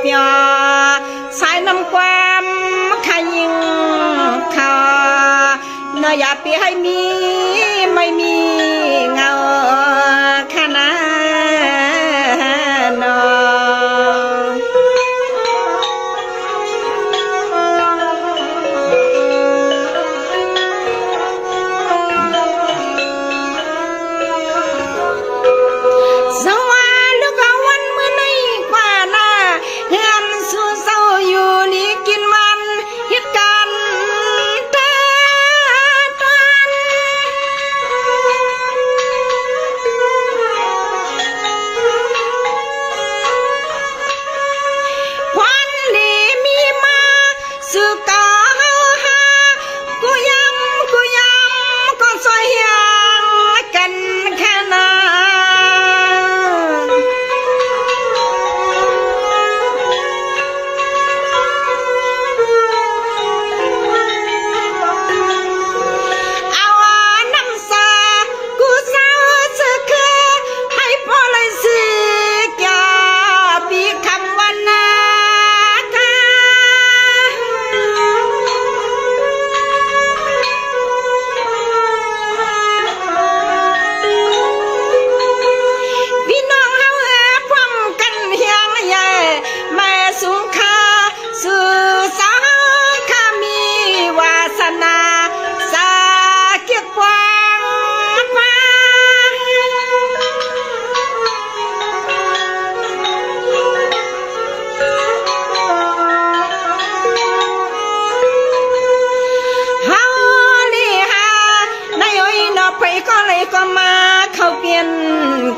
เปียสายน้ำความขยิงขาเนยอย่าไปให้มีไม่มีเงาขนาดนอ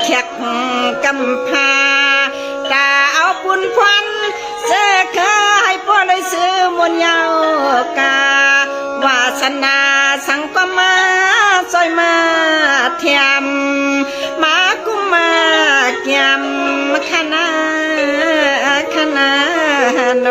แขกกำพาตาเอาปุ่นควันเสื้อเคยพ่อเลยซื้อมนยาวกาวาสนาสังก็มาซอยมาเทียมมากุมาเกียมขนาโน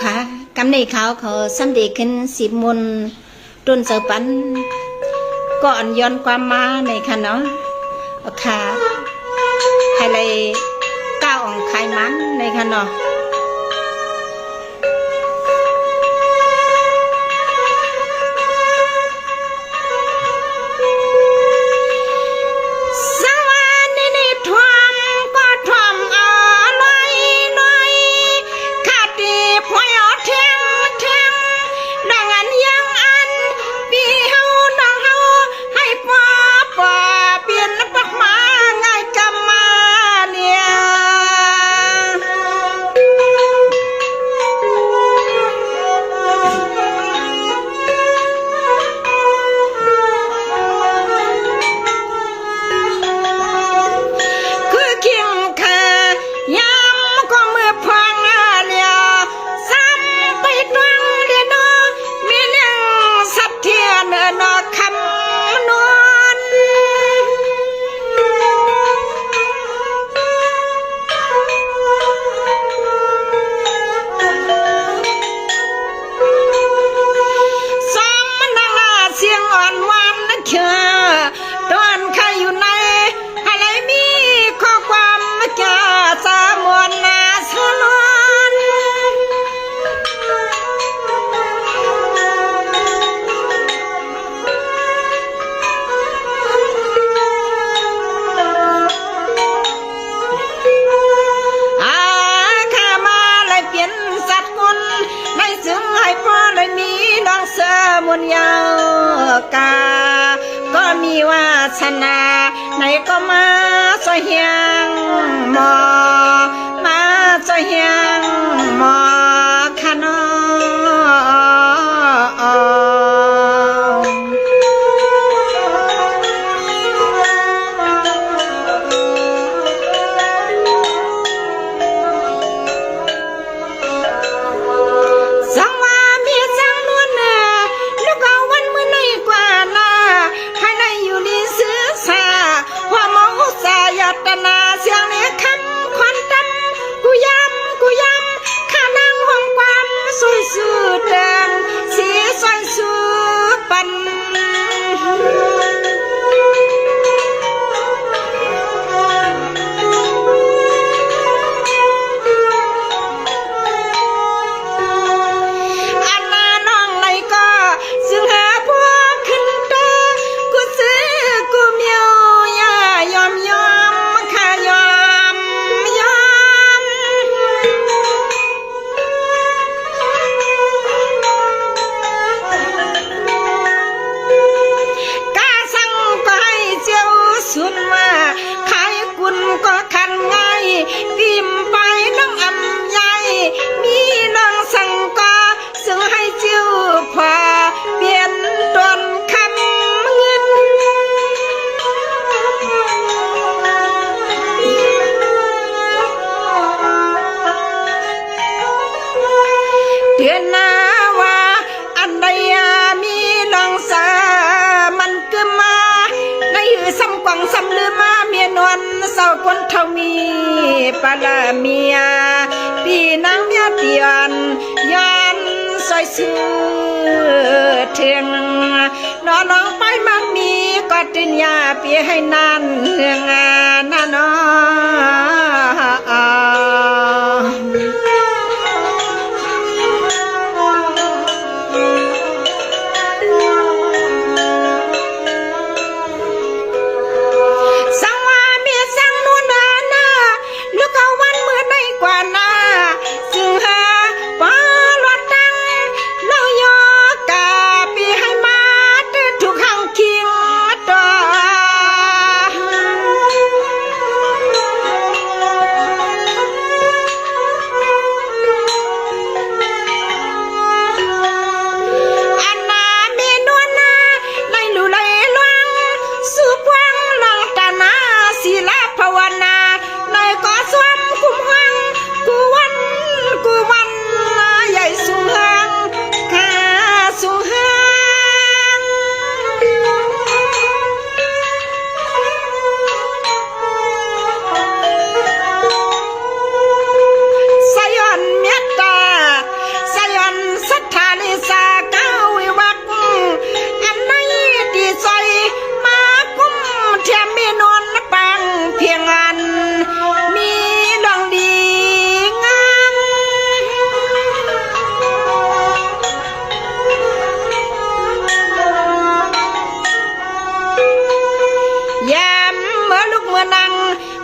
ค่ะกำในเขาเขาสันเดขึ้นสิบมุนตุนเสปันก่อนย้อนความมาในค่ะเนาะค่ะให้เลยก้าวองไขมันในค่ะเนาะข มุนยาวกาก็มีวาสนาไหนก็มาสอยเฮียงหมอมาสอยเฮียงหมอขนอคนเท่ามีปลาเมียปีนางเมียเตียนย้อนซอยซื้อเทียงน้องไปมันมีก็ตินยาเปียให้นานเฮืองน่ะน้อ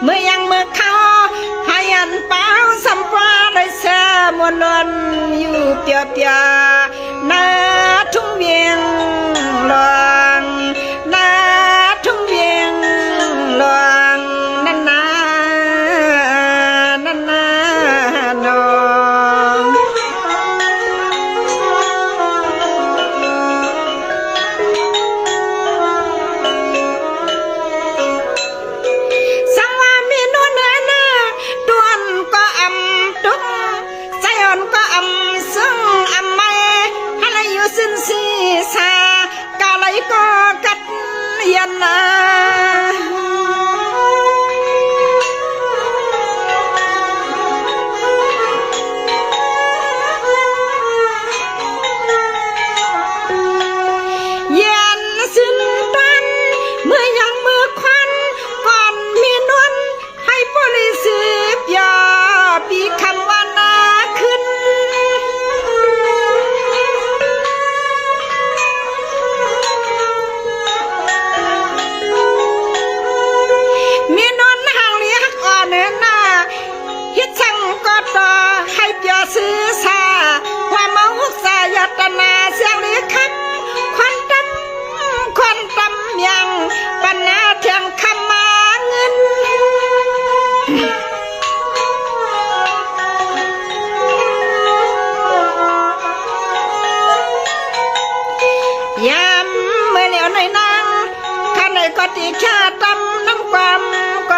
เมื่อยังเมื่อเขาให้อันเปล่าสัมปาได้เสือมวนนอยู่เปียเปียหน้าทุ่งเวียงหลวงหน้าทุ่งเวียงหลวงนั่นนานั่นนาน้องก ติชาตำน้ำคว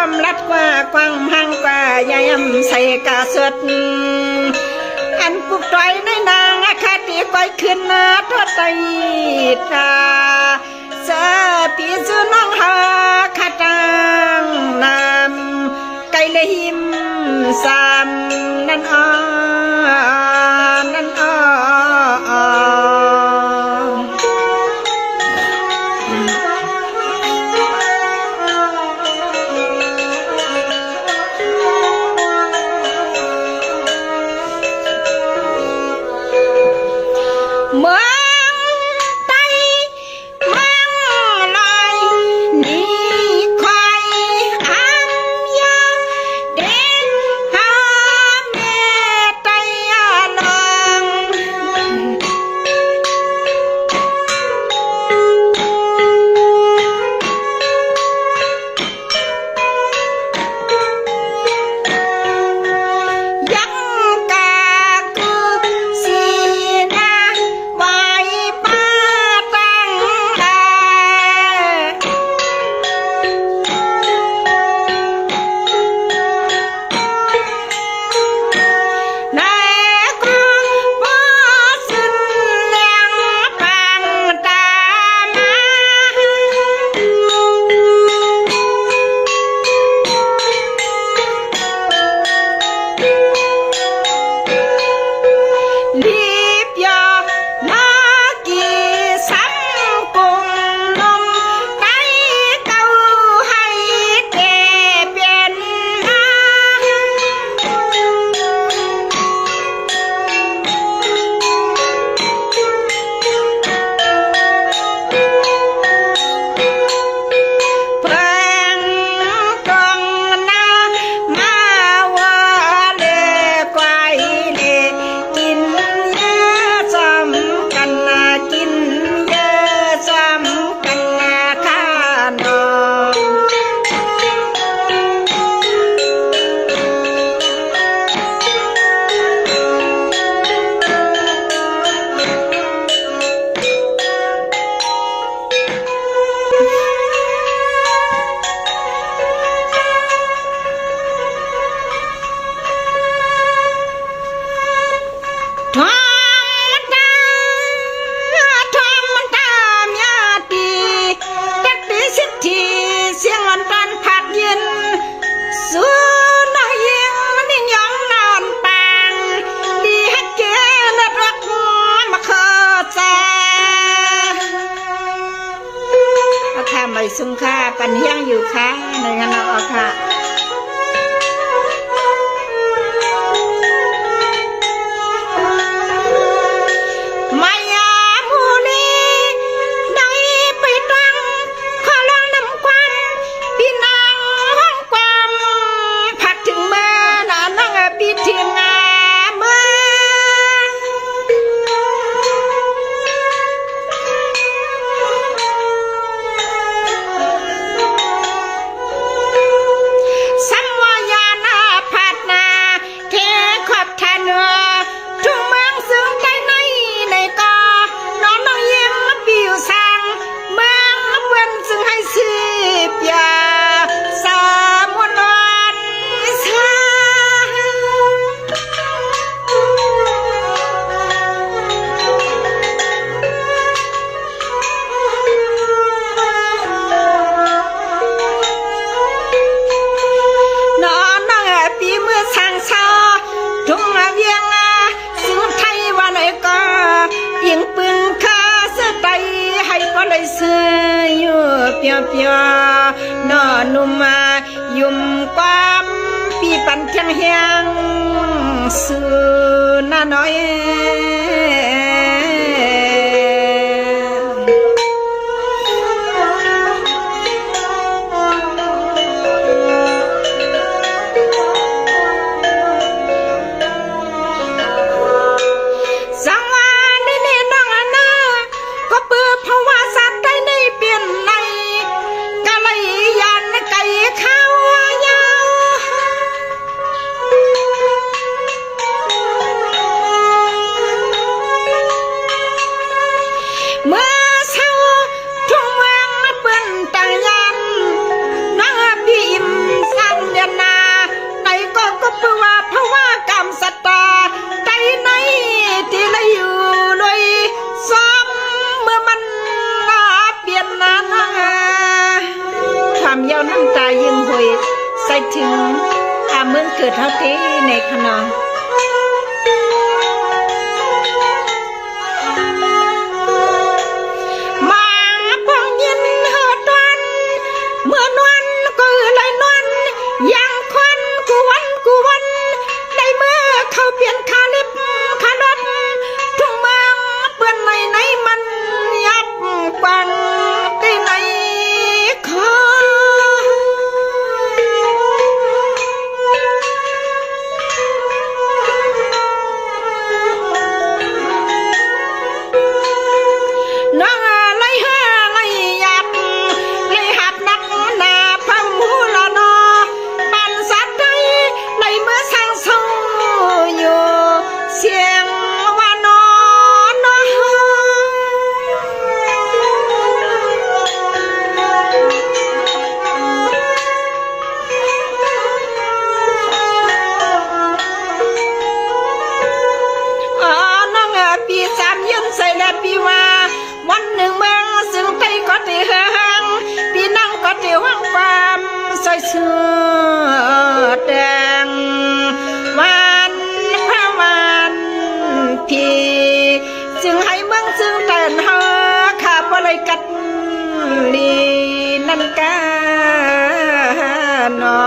ามรัดกว่ากว้างห่างกว่ายามใส่กาสดอันปุกต่อยในนางอาคาติก้อยขึ้นมาทอดไตตาเสปีสุน้องหาคาตังนำไกลเลยหิมสามนั่นนั่นเมืองไตเมืองลอยนี่คอยอันยาเด็กหาเมตยาลงยังกากุสีนาไว้ป้าตั้งแลในกรุงบ่สิ้นแรงปังตามารีบยอมากี่สังกุงนมไตเก่าให้เตเปลี่ยนมาเพิ่งตรงหน้ามาว่าเลกวายเลกินเยอะซ้ำกันนะกินเยอะซ้ำกันนะข้าน้อง ทอมตาเมียตีตักตีสิทธิเสียงอ่อนตอนผักเย็นสู้น้อยยิงนิ่งยองนอนปังดีให้เกลดรักมาขอแจเอาค่ะไม่สุ่งค่ะปันเฮียงอยู่ค่ะในงานเอาค่ะมายามูนีได้ไปตั้งขอลองนำความพี่น้องห้องความผักถึงเมื่อน้าน้องพี่ถึงเมื่อสัมวายานาพัดนาเทขอบทานทุ่งเมืองซึ่งใจในกอน้องน้องยิ้มปิวสังเมืองเพื่อนซึ่งให้สืบยาสามวนวันสาน้องน้องปีเมื่อสังชาทุ่งเวียงซึ่งไทยว่าไหนก็ยิงปืนข้าเสื้อไตให้ก็เลยเสื้ออยู่เปียนอนุ่มยุ่มความปีปันเทียงเฮียงสื่อน้าน้อย เ กิดเท่าที่ในขนมมาพองยินเหือดวันเมื่อนวันก็เลยนวันยังควันกูวันในเมื่อเขาเปลี่ยนคาลิบคาลดทุ่งเมืองเปื้อนในมันยับปังที่ไหนขอน้องอะไรฮะอะไรยับเลยหับนักหนาพมูละนอบันสัตย์ใจเลยเมื่อสั่งสู้อยู่เสียงว่านอนน้องปีสามยืนใส่และปีว่าวันหนึ่งเมืองซึ่งไทยก็ที่ห่างปีนั่งก็ที่ว่างความสวยเสื้อแดงวันพระวันพี่จึงให้เมืองซึ่งเต้นหาข้าบ่เลยกัดลีนั่นกานอ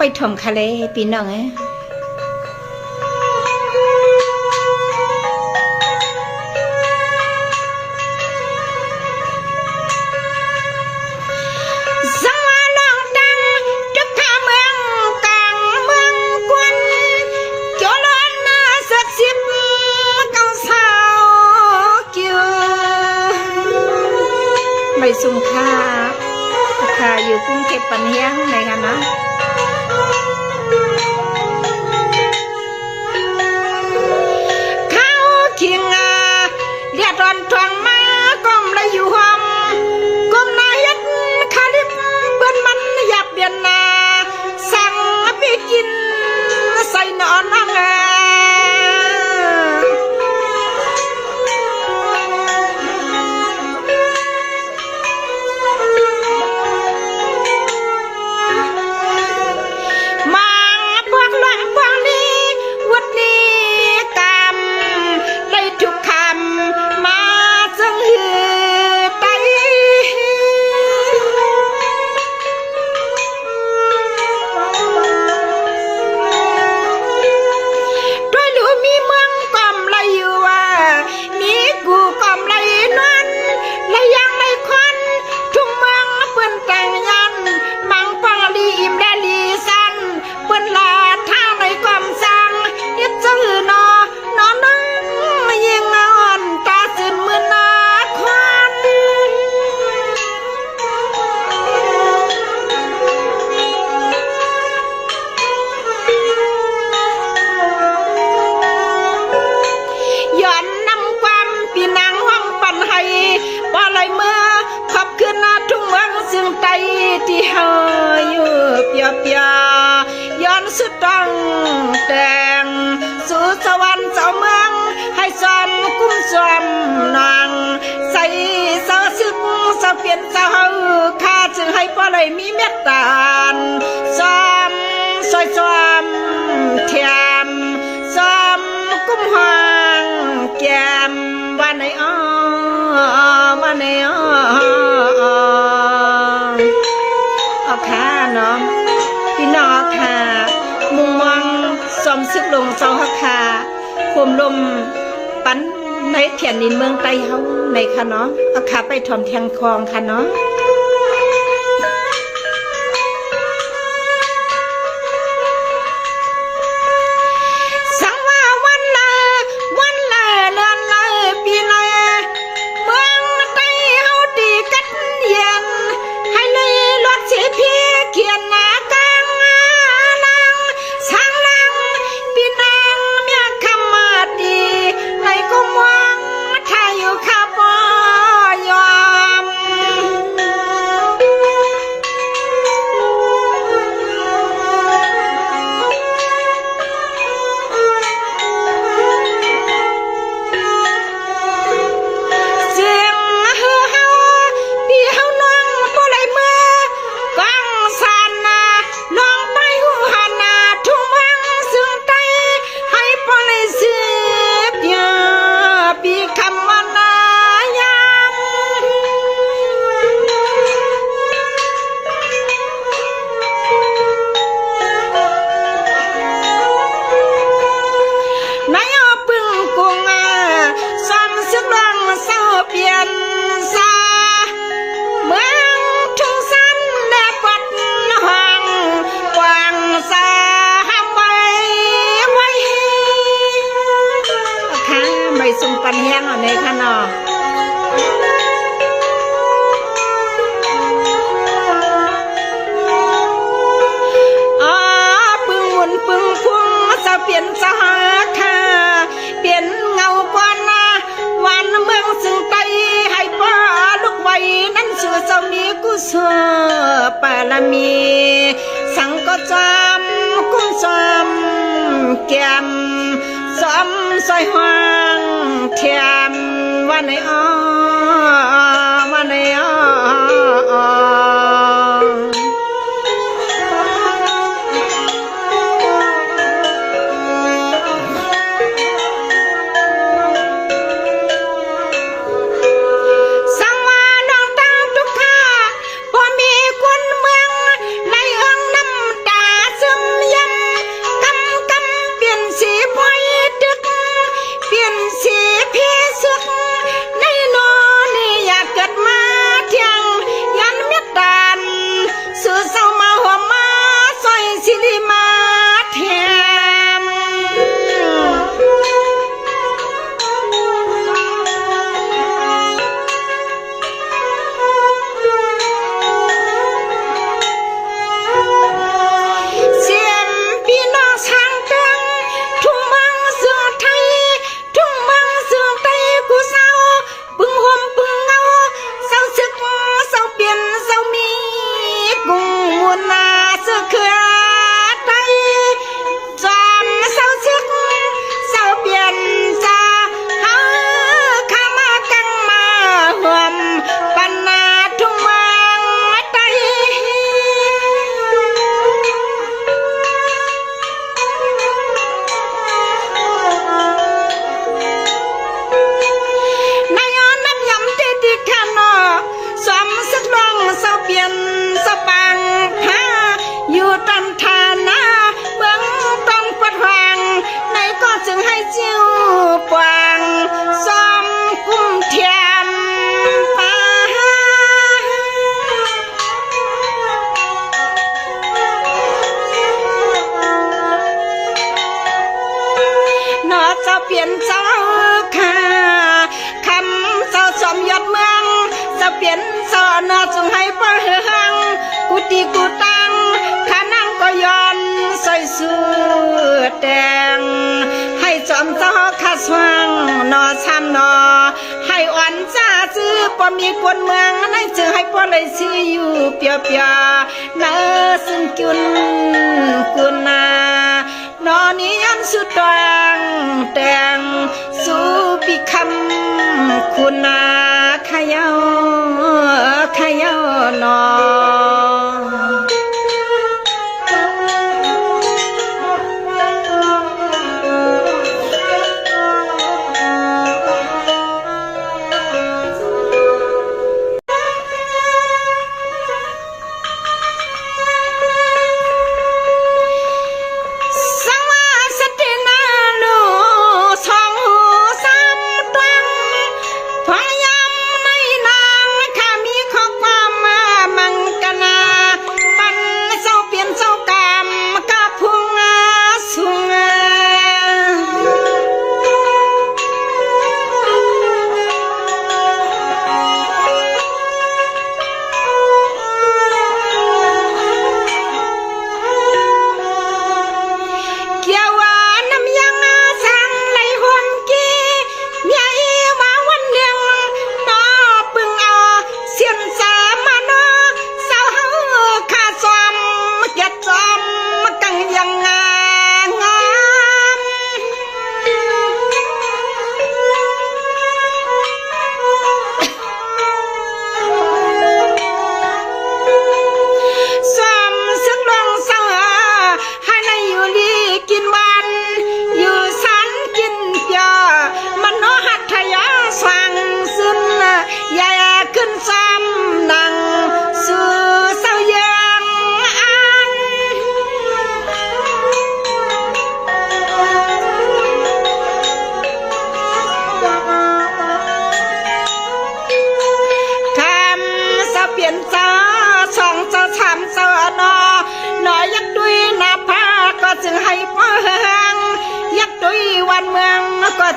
ไปถมคาเลปีน้องสังวาน้องดังจุกขาเมืองกลางเมืองกวนโจรนาศักดิ์สิทธิ์เก่าสาวเกี่ยวไม่สุ่มค่าอยู่กรุงเทพปัญญาในกันนะเขาเคียงเรียดรอนทวงมาก้มเลยอยู่ห้องก้มนาเฮ็ดคาลิบเบิ้นมันอยากเบียนนาสั่งไปกินใส่นอนนั่งที่เฮาอยู่เปียเปียย้อนสุดตังแต่งสู่สวรรค์เจ้าเมืองให้สมกุ้มสมนางใส่สาวซึกสาวเปลี่ยนสาวเฮาข้าจึงให้พ่อเลยมีเมตตาสมซอยสมเทียมสมกุ้มหางแก้มวันไหนอ้อวันไหนอ้อค่ะน้องพี่น้องค่ะมุงมองสมซึกลงเจ้าค่ะข่มลมปั้นในเถียนดินเมืองไต้เฮาในค่ะเนาะเอาขาไปถมแทงคลองค่ะเนาะสังว่าวันละเลือนละปีไหนเมืองไต้เฮาดีกันเย็นให้เลยรถเสียเพียเขียนหน้ากลางลังสร้างลังปีนางเมียคำมาดีในกุมวังถ้าอยู่ข้าบ่ยอม ปันแห้งในขนอปึงหุ่นปึงพุ่งเสาเปลี่ยนสหาคาเปลี่ยนเงากว่านาวันเมืองซึ่งไตให้ป้าลูกไว้นั้นเชื่อเจ้ามีกุศลปารมีสังก็จำกุ้งจำแก้มจำใส่หางเทียมวันไหนวันไหนเปลี่ยนเจ้าค่ะคำเจ้าสมยศเมืองจะเปลี่ยนเจ้าเนื้อจึงให้ป้าเฮืองกุฏิกุตังขานั่งก็ย้อนใส่เสื้อแดงให้จอมเจ้าข้าสว่างนอช้ำนอให้อ่อนจ้าจื้อป้ามีกวนเมืองนั่นจึงให้ป้าเลยชื่ออยู่เปียเปียเนื้อซึ่งกุนนานอนี้ยันสุดดังแต่งสู่ปีคำคุณนาขยานอพยายามในนางข้ามีข้อความมามังก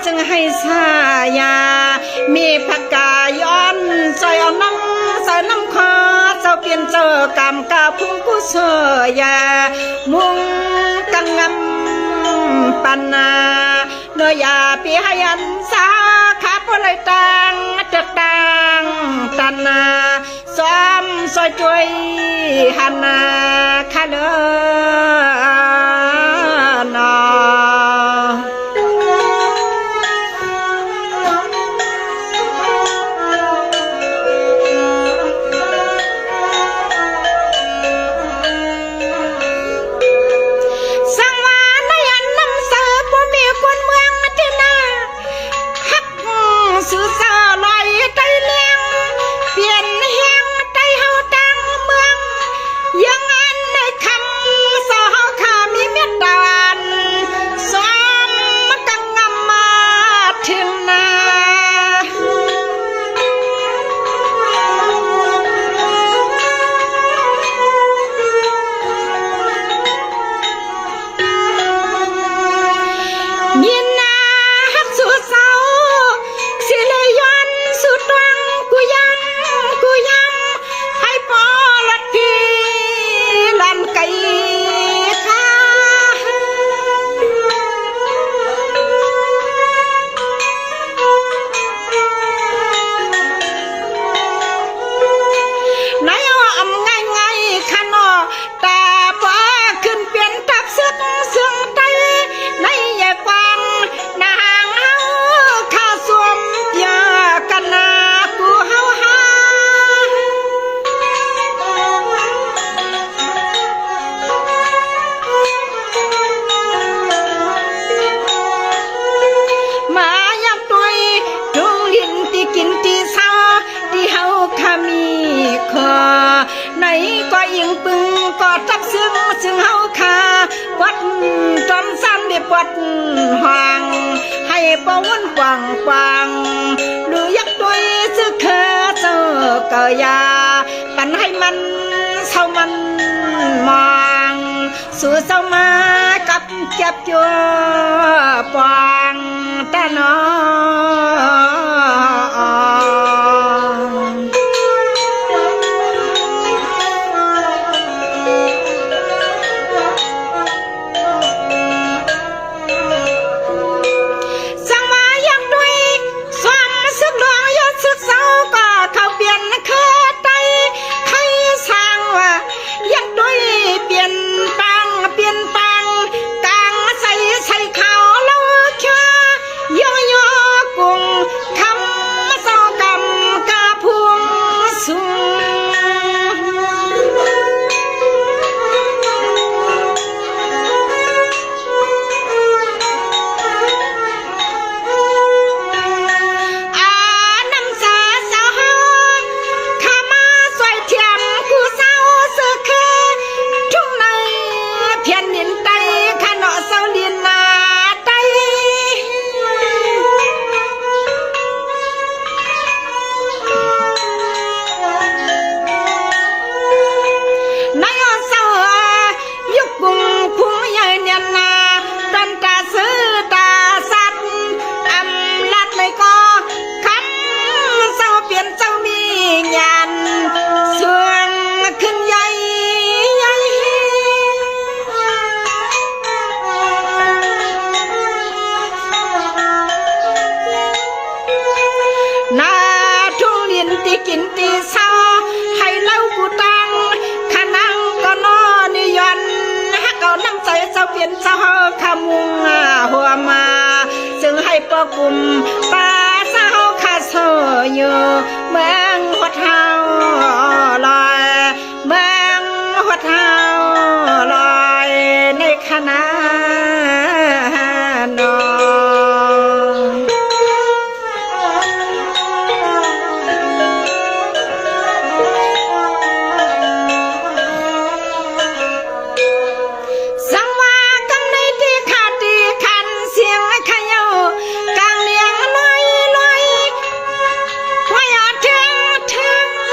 จึงให้สายามีผักกาย้อนซอยเอาน้ำใส่น้ำคอเจ้าเปลี่ยนเจอกรรมกาพุ่งกุเสยามุงกังงำปันนาเนยาปีให้ยันสาขาปลายตังจักตังตันนาซ้อมซอยจุยหันนาคาเลนอซื้อซาลอยไตเลี้ยงเปลี่ยนแหงไตเฮาตังเมืองยังอันในคำสอเฮาขามีเม็ดดานซ้อมกังงำมาถึงนายินนาฮักสู่เศร้าสิเลยย้อนสุดวังกูย้ำให้ปอลัดพี่ลันไก่ค่ะนายอ้อมไงขนอตาป้าขึ้นเปลี่ยนทับซึกไตในใหญ่กวางนางเฮาข้าสวมยากันนากูเฮาหามายักตุยทุ่งลินที่กินที่เศร้าที่เฮาข้ามีคอไหนก็ยิงปึงก็ทับซึ่งเฮาข้าวัดจอมสั้นได้ปวดห่างให้ปวนกวางหรือยักตุยซึกเคอเจอเกยาปันให้มันเศร้ามันมองสู่เศร้ามากับเก็บจัวปางแต่นอกินตีเศร้าให้เล่ากูตังขนังก็นอนิยันฮักเอาน้ำใจเจ้าเปลี่ยนเจ้าขมุงหัวมาซึ่งให้ปอกุมปลาเศร้าขาโซอยู่เมืองหัวเท้าลอยเมืองหัวเท้าลอยในคณะนอเ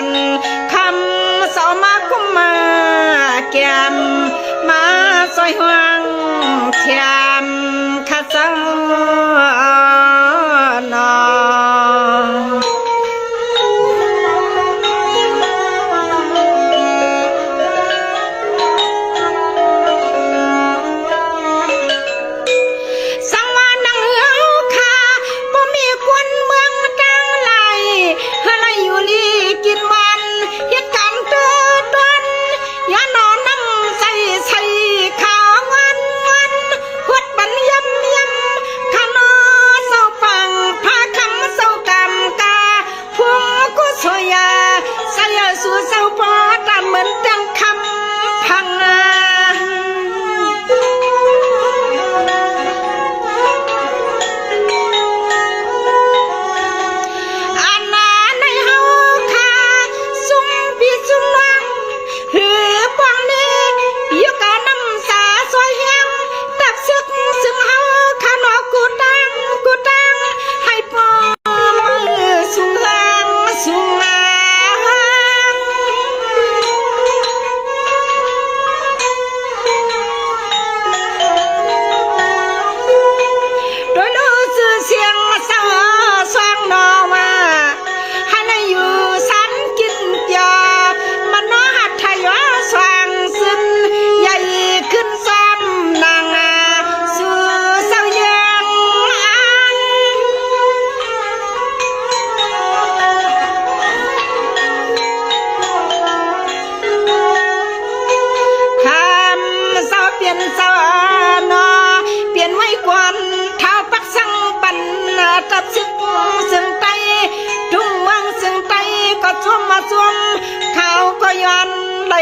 วันคำสอมากุมมาแก้มมาซอยห่วงเทียมข้าเจ้านอ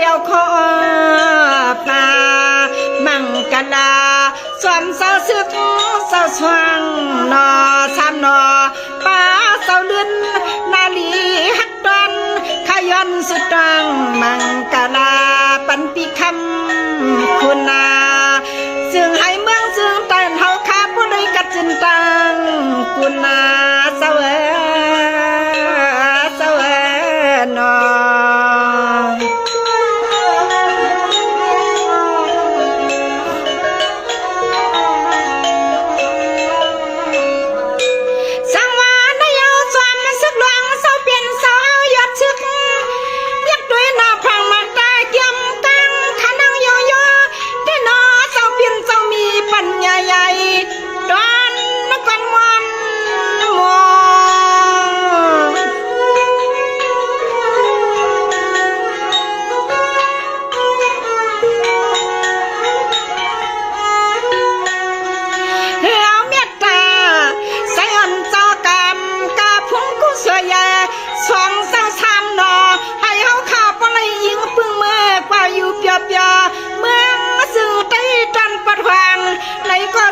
แล้วขอปลามังกะลาสวมเสาซึกเสาสว่างนอสามนอป้าเสาเลือนนาลีฮักดันขยันสุดดังมังกะลาปันปีคำคุณนาซึ่งให้เมืองซึ่งตันเฮาคาผู้ใดกัดจินตังคุณนาเสวอนอ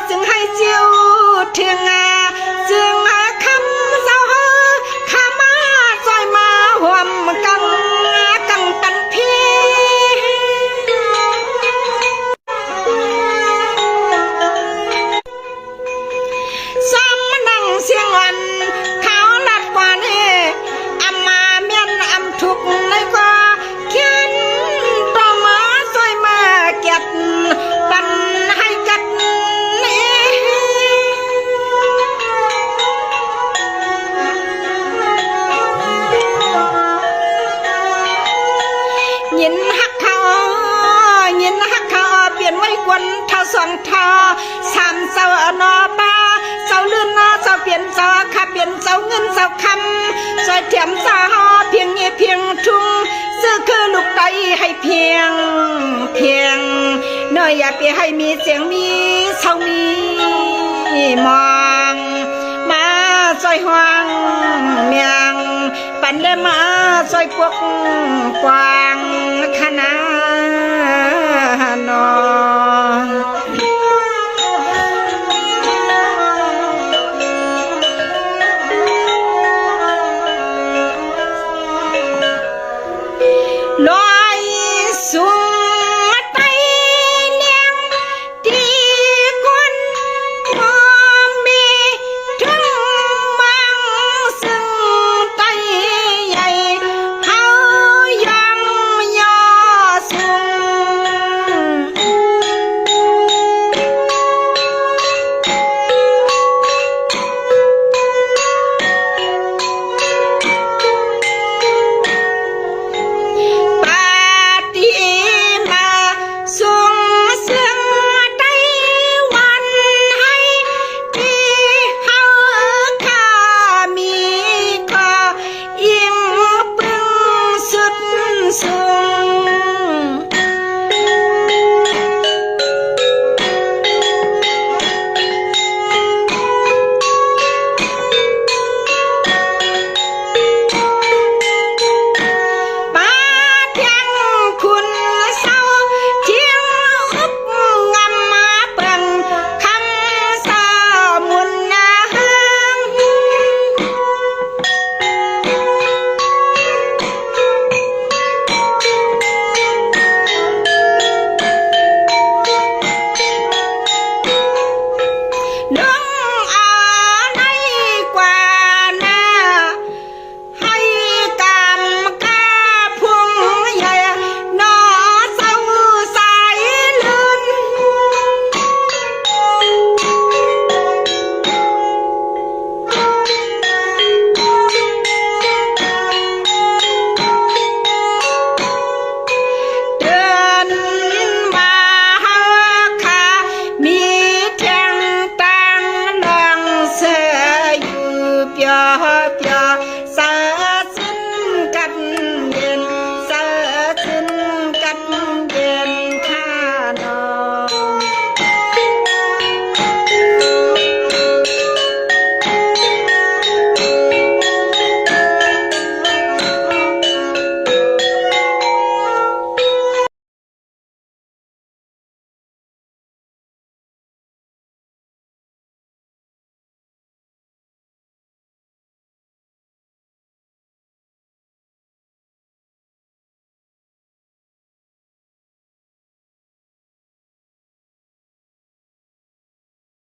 จึงให้เจียวเทียงงาจึงหาคำเศร้าข้ามาจอยมาห่วมกังตันพีซ้ำนั่งเสียงวันเขาหลัดกว่านี้อำมาเมียนอำทุกในก็เขียนต่อมาจอยมาเก็บปันให้กัดยินฮักเขาเปลี่ยนไว้กวนเท่าสองทอสามเสานอปาเสาลื่นนอเสาเปลี่ยนเสาขาเปลี่ยนเสาเงินเสาคำสวยเทียมสาหอเพียงเงียเพียงทุ่งซื้อคือลูกไตให้เพียงน้อยอย่าเปียให้มีเสียงมีเสามีมองมาซอยห่วงเมียงปันได้มาซอยพวกกวางขนา